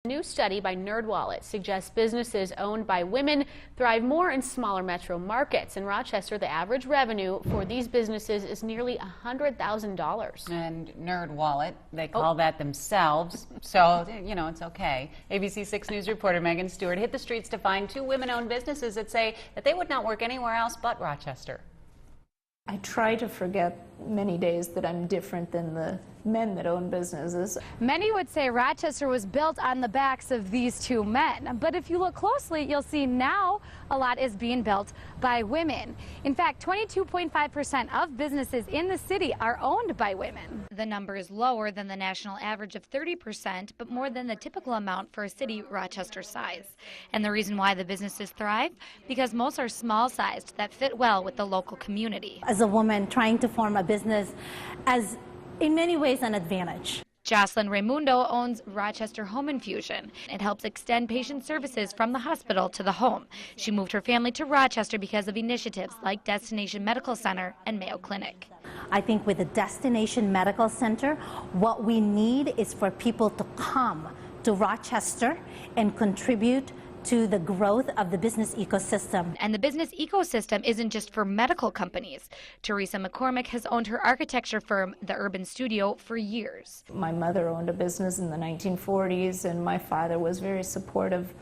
A new study by NerdWallet suggests businesses owned by women thrive more in smaller metro markets. In Rochester, the average revenue for these businesses is nearly $100,000. And NerdWallet, they call that themselves, so, you know, it's okay. ABC 6 News reporter Megan Stewart hit the streets to find two women-owned businesses that say that they would not work anywhere else but Rochester. I try to forget many days that I'm different than the men that own businesses. Many would say Rochester was built on the backs of these two men, but if you look closely, you'll see now a lot is being built by women. In fact, 22.5% of businesses in the city are owned by women. The number is lower than the national average of 30%, but more than the typical amount for a city Rochester size. And the reason why the businesses thrive? Because most are small-sized that fit well with the local community. As a woman trying to form a business as in many ways an advantage. Jocelyn Raimundo owns Rochester Home Infusion. It helps extend patient services from the hospital to the home. She moved her family to Rochester because of initiatives like Destination Medical Center and Mayo Clinic. I think with the Destination Medical Center, what we need is for people to come to Rochester and contribute to the growth of the business ecosystem. And the business ecosystem isn't just for medical companies. Teresa McCormick has owned her architecture firm, The Urban Studio, for years. My mother owned a business in the 1940s, and my father was very supportive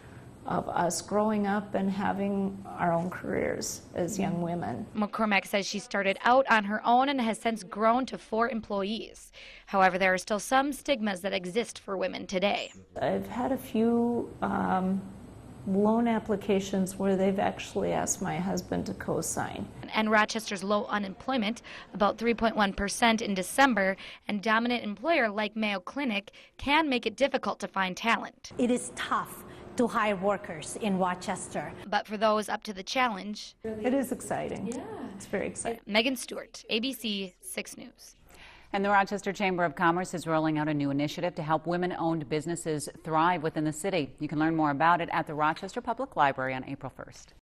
of us growing up and having our own careers as young women. McCormick says she started out on her own and has since grown to 4 employees. However, there are still some stigmas that exist for women today. I've had a few loan applications where they've actually asked my husband to co-sign. And Rochester's low unemployment, about 3.1% in December, and dominant employer like Mayo Clinic can make it difficult to find talent. It is tough to hire workers in Rochester. But for those up to the challenge, it is exciting. Yeah. It's very exciting. Megan Stewart, ABC 6 News. And the Rochester Chamber of Commerce is rolling out a new initiative to help women-owned businesses thrive within the city. You can learn more about it at the Rochester Public Library on April 1st.